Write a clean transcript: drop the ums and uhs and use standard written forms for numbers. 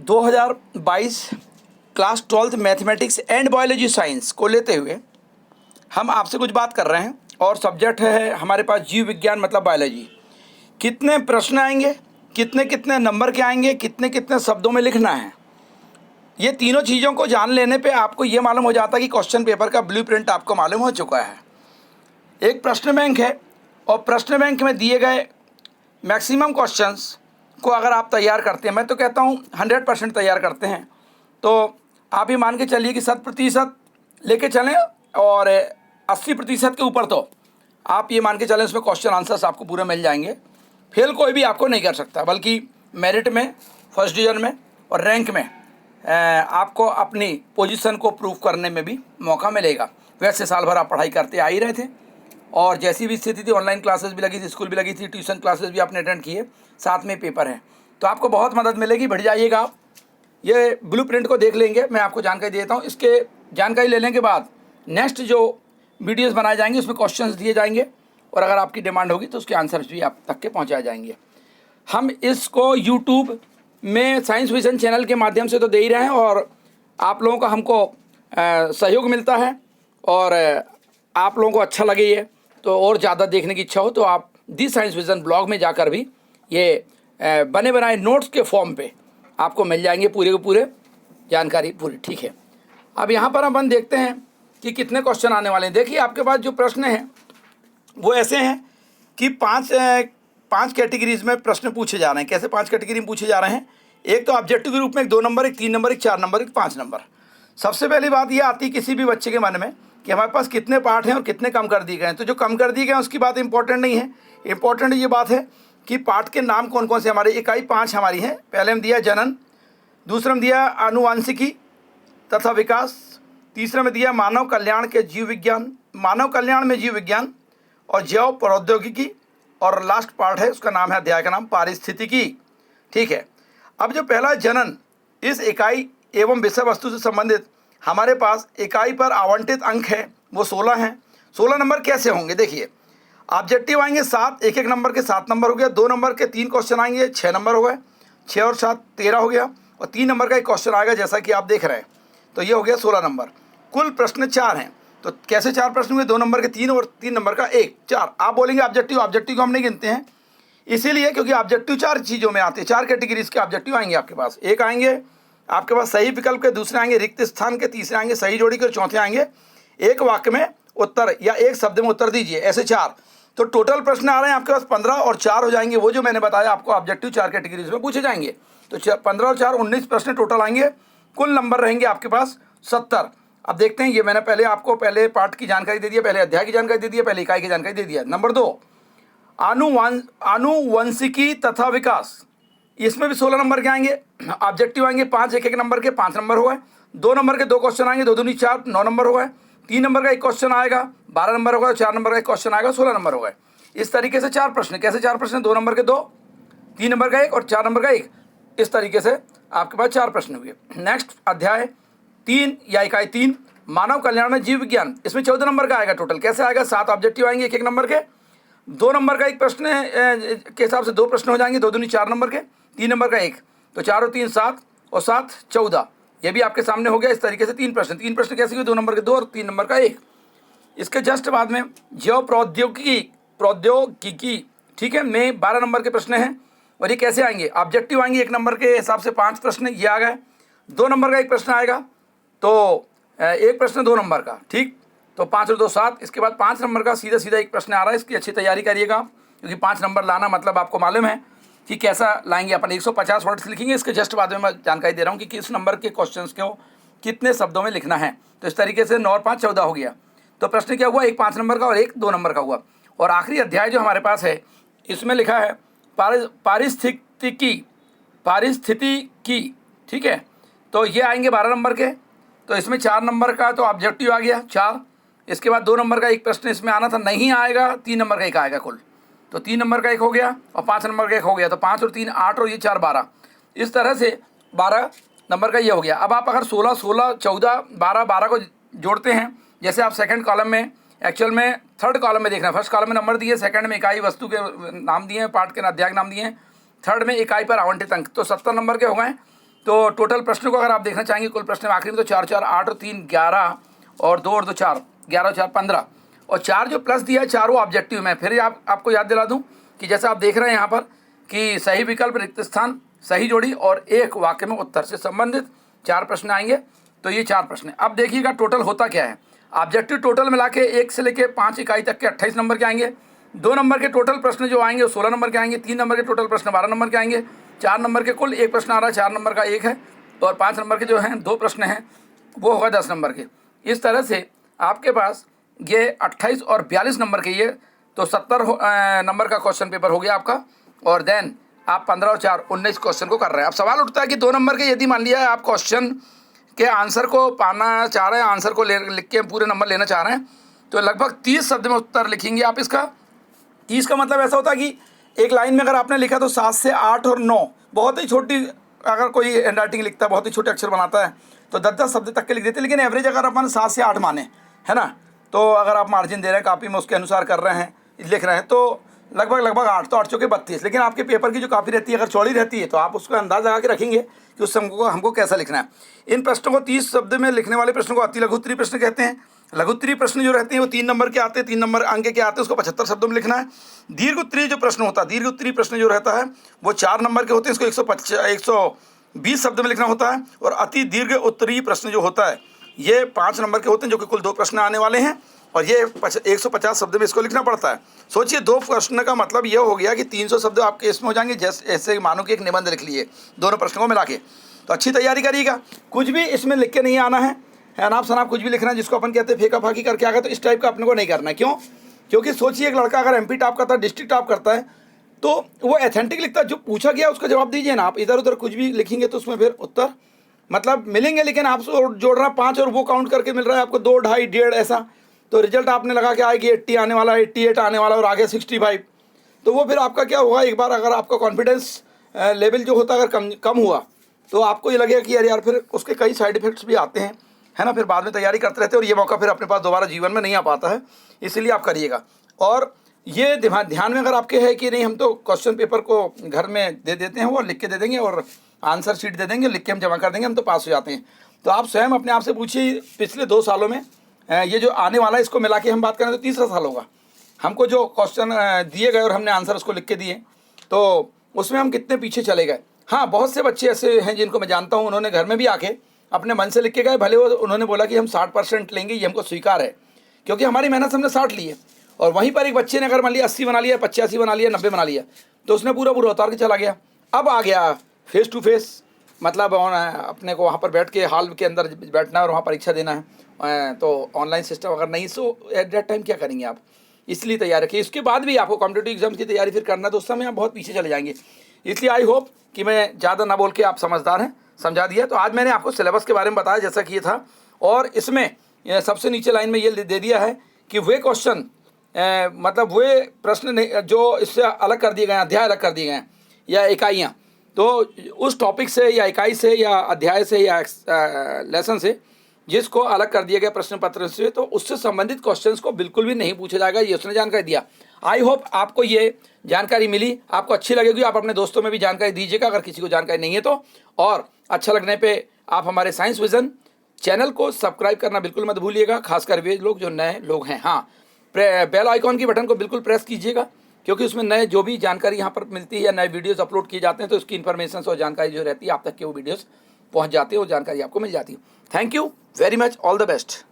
2022 class 12th mathematics and biology science को लेते हुए हम आपसे कुछ बात कर रहे हैं और सब्जेक्ट है हमारे पास जीव विज्ञान मतलब बायोलॉजी। कितने प्रश्न आएंगे, कितने कितने नंबर के आएंगे, कितने कितने शब्दों में लिखना है, ये तीनों चीज़ों को जान लेने पे आपको ये मालूम हो जाता है कि क्वेश्चन पेपर का ब्लूप्रिंट आपको मालूम हो चुका है। एक प्रश्न बैंक है और प्रश्न बैंक में दिए गए मैक्सिमम क्वेश्चंस को अगर आप तैयार करते हैं, मैं तो कहता हूँ 100% तैयार करते हैं, तो आप ये मान के चलिए कि 100% लेके चलें और 80% के ऊपर तो आप ये मान के चलें उसमें क्वेश्चन आंसर्स आपको पूरे मिल जाएंगे। फेल कोई भी आपको नहीं कर सकता, बल्कि मेरिट में, फर्स्ट डिवीजन में और रैंक में आपको अपनी पोजीशन को प्रूव करने में भी मौका मिलेगा। वैसे साल भर आप पढ़ाई करते आ ही रहे थे और जैसी भी स्थिति थी, ऑनलाइन क्लासेस भी लगी थी, स्कूल भी लगी थी, ट्यूशन क्लासेस भी आपने अटेंड किए, साथ में पेपर हैं, तो आपको बहुत मदद मिलेगी। बढ़ जाइएगा आप, ये ब्लूप्रिंट को देख लेंगे, मैं आपको जानकारी देता हूँ। इसके जानकारी लेने के बाद नेक्स्ट जो वीडियोस बनाए जाएंगे उसमें क्वेश्चंस दिए जाएंगे और अगर आपकी डिमांड होगी तो उसके आंसर्स भी आप तक के पहुँचाए जाएंगे। हम इसको यूट्यूब में साइंस विजन चैनल के माध्यम से तो दे ही रहे हैं और आप लोगों का हमको सहयोग मिलता है और आप लोगों को अच्छा लगे ये तो और ज़्यादा देखने की इच्छा हो तो आप दी साइंस विजन ब्लॉग में जाकर भी ये बने बनाए नोट्स के फॉर्म पे आपको मिल जाएंगे पूरे के पूरे जानकारी पूरी। ठीक है, अब यहाँ पर हम देखते हैं कि कितने क्वेश्चन आने वाले हैं। देखिए आपके पास जो प्रश्न हैं वो ऐसे हैं कि पांच कैटेगरीज में प्रश्न पूछे जा रहे हैं। कैसे 5 कैटेगरी में पूछे जा रहे हैं? एक तो ऑब्जेक्टिव के रूप में, एक 2 नंबर, एक 3 नंबर, एक 4 नंबर, एक 5 नंबर। सबसे पहली बात ये आती है किसी भी बच्चे के मन में कि हमारे पास कितने पार्ट हैं और कितने कम कर दिए गए हैं। तो जो कम कर दिए गए हैं उसकी बात इंपॉर्टेंट नहीं है, इंपॉर्टेंट ये बात है कि पार्ट के नाम कौन कौन से हमारे। इकाई 5 हमारी हैं। पहले में दिया जनन, दूसरे में दिया आनुवांशिकी तथा विकास, तीसरे में दिया मानव कल्याण के जीव विज्ञान, मानव कल्याण में जीव विज्ञान और जैव प्रौद्योगिकी, और लास्ट पार्ट है उसका नाम है, अध्याय का नाम पारिस्थितिकी। ठीक है, अब जो पहला जनन, इस इकाई एवं विषय वस्तु से संबंधित हमारे पास इकाई पर आवंटित अंक है वो 16 हैं। 16 नंबर कैसे होंगे? देखिए ऑब्जेक्टिव आएंगे 7, एक एक नंबर के 7 नंबर हो गया। 2 नंबर के 3 क्वेश्चन आएंगे, 6 नंबर हो गए। 6 और 7 13 हो गया और 3 नंबर का एक क्वेश्चन आएगा जैसा कि आप देख रहे हैं, तो ये हो गया 16 नंबर। कुल प्रश्न 4 हैं। तो कैसे 4 प्रश्न हुए? 2 नंबर के 3 और 3 नंबर का 1, 4। आप बोलेंगे ऑब्जेक्टिव, ऑब्जेक्टिव को हम नहीं गिनते हैं इसीलिए क्योंकि ऑब्जेक्टिव 4 चीज़ों में आते हैं। 4 कैटेगरीज के ऑब्जेक्टिव आएंगे आपके पास। एक आएंगे आपके पास सही विकल्प के, दूसरे आएंगे रिक्त स्थान के, तीसरे आएंगे सही जोड़ी के और चौथे आएंगे एक वाक्य में उत्तर या एक शब्द में उत्तर दीजिए, ऐसे 4। तो टोटल प्रश्न आ रहे हैं आपके पास 15 और 4 हो जाएंगे वो जो मैंने बताया आपको ऑब्जेक्टिव 4 कैटेगरीज में पूछे जाएंगे। तो 15 और 4 19 प्रश्न टोटल आएंगे। कुल नंबर रहेंगे आपके पास 70। अब देखते हैं, ये मैंने पहले आपको पहले पार्ट की जानकारी दे दी, पहले अध्याय की जानकारी दे दी, पहले इकाई की जानकारी दे दिया। नंबर 2 आनुवंशिकी तथा विकास, इसमें भी 16 नंबर के आएंगे। ऑब्जेक्टिव आएंगे 5, एक एक नंबर के 5 नंबर हो गए। 2 नंबर के 2 क्वेश्चन आएंगे, 2 दूनी 4, 9 नंबर हो गए। 3 नंबर का एक क्वेश्चन आएगा, 12 नंबर हो गए। 4 नंबर का एक क्वेश्चन आएगा, 16 नंबर हो गए। इस तरीके से 4 प्रश्न। कैसे 4 प्रश्न? 2 नंबर के 2, 3 नंबर का 1 और 4 नंबर का 1। इस तरीके से आपके पास 4 प्रश्न हुए। नेक्स्ट अध्याय 3 या इकाई 3 मानव कल्याण में जीव विज्ञान, इसमें 14 नंबर का आएगा टोटल। कैसे आएगा? 7 ऑब्जेक्टिव आएंगे, एक एक नंबर के। 2 नंबर का एक प्रश्न के हिसाब से 2 प्रश्न हो जाएंगे, 2 दूनी 4 नंबर के। 3 नंबर का 1, तो 4 और 3 7 और 7 14। ये भी आपके सामने हो गया। इस तरीके से 3 प्रश्न। 3 प्रश्न कैसे हुए? 2 नंबर के 2 और 3 नंबर का 1। इसके जस्ट बाद में जैव प्रौद्योगिकी, ठीक है, में 12 नंबर के प्रश्न हैं और ये कैसे आएंगे? ऑब्जेक्टिव आएंगे 1 नंबर के हिसाब से 5 प्रश्न, ये आ गए। 2 नंबर का एक प्रश्न आएगा, तो एक प्रश्न 2 नंबर का, ठीक, तो 5 और 2 7। इसके बाद 5 नंबर का सीधा सीधा एक प्रश्न आ रहा है। इसकी अच्छी तैयारी करिएगा क्योंकि 5 नंबर लाना मतलब आपको मालूम है कि कैसा लाएंगे अपन। 150 वर्ड्स लिखेंगे। इसके जस्ट बाद में मैं जानकारी दे रहा हूँ कि किस नंबर के क्वेश्चंस को कितने शब्दों में लिखना है। तो इस तरीके से 9 और 5 14 हो गया। तो प्रश्न क्या हुआ? एक 5 नंबर का और एक 2 नंबर का हुआ। और आखिरी अध्याय जो हमारे पास है इसमें लिखा है पारिस्थितिकी, ठीक है, तो ये आएंगे 12 नंबर के। तो इसमें 4 नंबर का तो ऑब्जेक्टिव आ गया 4। इसके बाद 2 नंबर का एक प्रश्न इसमें आना था, नहीं आएगा। 3 नंबर का एक आएगा कुल, तो 3 नंबर का एक हो गया और 5 नंबर का एक हो गया। तो 5 और 3 8 और ये 4 12। इस तरह से 12 नंबर का ये हो गया। अब आप अगर 16 16 14 12 12 को जोड़ते हैं, जैसे आप सेकंड कॉलम में, एक्चुअल में थर्ड कॉलम में देखना, फर्स्ट कॉलम में नंबर दिए, सेकंड में इकाई वस्तु के नाम दिए हैं, पार्ट के अध्याय नाम दिए हैं, थर्ड में इकाई पर आवंटित अंक, तो 70 नंबर के हो गए। तो टोटल प्रश्नों को अगर आप देखना चाहेंगे, कुल प्रश्न आखिरी में तो 4 4 8 और 3 11 और 2 और 2 4, 11 और 4 15 और 4 जो प्लस दिया है 4 वो ऑब्जेक्टिव में। फिर आपको याद दिला दूं कि जैसा आप देख रहे हैं यहाँ पर कि सही विकल्प, रिक्त स्थान, सही जोड़ी और एक वाक्य में उत्तर से संबंधित 4 प्रश्न आएंगे। तो ये 4 प्रश्न। अब देखिएगा टोटल होता क्या है। ऑब्जेक्टिव टोटल मिला के 1 से लेकर 5 इकाई तक के 28 नंबर के आएंगे। 2 नंबर के टोटल प्रश्न जो आएंगे वो 16 नंबर के आएंगे। 3 नंबर के टोटल प्रश्न 12 नंबर के आएंगे। 4 नंबर के कुल एक प्रश्न आ रहा है, 4 नंबर का एक है, और 5 नंबर के जो हैं 2 प्रश्न हैं वो होगा 10 नंबर के। इस तरह से आपके पास ये 28 और 42 नंबर के ये तो 70 नंबर का क्वेश्चन पेपर हो गया आपका। और देन आप 15 और 4 19 क्वेश्चन को कर रहे हैं। अब सवाल उठता है कि 2 नंबर के यदि मान लिया आप क्वेश्चन के आंसर को पाना चाह रहे हैं, आंसर को लिख के पूरे नंबर लेना चाह रहे हैं, तो लगभग 30 शब्द में उत्तर लिखेंगे आप इसका। 30 का मतलब ऐसा होता है कि एक लाइन में अगर आपने लिखा तो 7 से 8 और 9, बहुत ही छोटी, अगर कोई हैंड राइटिंग लिखता है, बहुत ही छोटे अक्षर बनाता है तो 10-10 शब्द तक के लिख देते हैं। लेकिन एवरेज अगर अपन 7 से 8 माने, है ना, तो अगर आप मार्जिन दे रहे हैं कापी में उसके अनुसार कर रहे हैं, लिख रहे हैं, तो लगभग 8, तो 8 चौके 32। लेकिन आपके पेपर की जो कापी रहती है अगर चौड़ी रहती है तो आप उसका अंदाज़ लगा के रखेंगे कि उस हमको कैसा लिखना है। इन प्रश्नों को 30 शब्द में लिखने वाले प्रश्नों को अति लघु उत्तरीय प्रश्न कहते हैं। लघु उत्तरीय प्रश्न जो रहते हैं वो 3 नंबर के आते हैं, 3 नंबर अंक के आते हैं, उसको 75 शब्दों में लिखना है। दीर्घ उत्तरीय जो प्रश्न होता है, दीर्घ उत्तरीय प्रश्न जो रहता है वो 4 नंबर के होते हैं, इसको 120 शब्द में लिखना होता है। और अति दीर्घ उत्तरीय प्रश्न जो होता है ये 5 नंबर के होते हैं, जो कि कुल 2 प्रश्न आने वाले हैं, और ये 150 शब्द में इसको लिखना पड़ता है। सोचिए 2 प्रश्न का मतलब ये हो गया कि 300 शब्द आपके इसमें हो जाएंगे, जैसे ऐसे मानो कि एक निबंध लिख लिए दोनों प्रश्नों को मिला के। तो अच्छी तैयारी करिएगा, कुछ भी इसमें लिख के नहीं आना है, अनाप शनाप कुछ भी लिखना है, जिसको अपन कहते हैं फेंका फाकी करके आ गए, तो इस टाइप का अपने को नहीं करना है। क्यों? क्योंकि सोचिए एक लड़का अगर MP टॉप करता है, डिस्ट्रिक्ट टॉप करता है, तो वो एथेंटिक लिखता है, जो पूछा गया उसका जवाब दीजिए ना। आप इधर उधर कुछ भी लिखेंगे तो उसमें फिर उत्तर मतलब मिलेंगे, लेकिन आप जोड़ रहा 5 और वो काउंट करके मिल रहा है आपको 2, 2.5, 1.5 ऐसा, तो रिजल्ट आपने लगा के आएगी 80 आने वाला, 88 आने वाला और आगे 65। तो वो फिर आपका क्या होगा, एक बार अगर आपका कॉन्फिडेंस लेवल जो होता है अगर कम हुआ तो आपको ये लगेगा कि यार फिर उसके कई साइड इफेक्ट्स भी आते हैं, है ना। फिर बाद में तैयारी करते रहते हैं और ये मौका फिर अपने पास दोबारा जीवन में नहीं आ पाता है, इसलिए आप करिएगा। और ये ध्यान में अगर आपके है कि नहीं हम तो क्वेश्चन पेपर को घर में दे देते हैं, वो लिख के दे देंगे और आंसर शीट दे देंगे, लिख के हम जमा कर देंगे, हम तो पास हो जाते हैं। तो आप स्वयं अपने आप से पूछिए पिछले 2 सालों में ये जो आने वाला है इसको मिला के हम बात करें तो तीसरा साल होगा। हमको जो क्वेश्चन दिए गए और हमने आंसर उसको लिख के दिए, तो उसमें हम कितने पीछे चले गए। हाँ, बहुत से बच्चे ऐसे हैं जिनको मैं जानता हूँ, उन्होंने घर में भी आके अपने मन से लिख के गए, भले वो उन्होंने बोला कि हम 60% लेंगे, ये हमको स्वीकार है, क्योंकि हमारी मेहनत से हमने 60 लिए। और वहीं पर एक बच्चे ने अगर मान लिया 80 बना लिया, 85 बना लिया, 90 बना लिया, तो उसने पूरा उतार के चला गया। अब आ गया फेस टू फेस, मतलब अपने को वहाँ पर बैठ के हॉल के अंदर बैठना है और वहाँ परीक्षा देना है, तो ऑनलाइन सिस्टम अगर नहीं, सो एट दैट टाइम क्या करेंगे आप। इसलिए तैयार रखिए। इसके बाद भी आपको कॉम्पिटिटिव एग्जाम्स की तैयारी फिर करना है तो उस समय आप बहुत पीछे चले जाएंगे। इसलिए आई होप कि मैं ज़्यादा ना बोल के आप समझदार हैं, समझा दिया। तो आज मैंने आपको सिलेबस के बारे में बताया जैसा कि ये था, और इसमें सबसे नीचे लाइन में ये दे दिया है कि वे क्वेश्चन मतलब वे प्रश्न जो इससे अलग कर दिए गए हैं, अध्याय अलग कर दिए गए हैं या इकाइयाँ, तो उस टॉपिक से या इकाई से या अध्याय से या लेसन से जिसको अलग कर दिया गया प्रश्न पत्र से, तो उससे संबंधित क्वेश्चंस को बिल्कुल भी नहीं पूछा जाएगा, ये उसने जानकारी दिया। आई होप आपको ये जानकारी मिली, आपको अच्छी लगेगी। आप अपने दोस्तों में भी जानकारी दीजिएगा अगर किसी को जानकारी नहीं है तो। और अच्छा लगने पे आप हमारे साइंस विजन चैनल को सब्सक्राइब करना बिल्कुल मत भूलिएगा, खासकर वे लोग जो नए लोग हैं। हाँ, बेल आइकॉन की बटन को बिल्कुल प्रेस कीजिएगा, क्योंकि उसमें नए जो भी जानकारी यहाँ पर मिलती है या नए वीडियोस अपलोड किए जाते हैं तो उसकी इन्फॉर्मेशन और जानकारी जो रहती है आप तक के वो वीडियोस पहुँच जाती है, वो जानकारी आपको मिल जाती है। Thank you very much, all the best.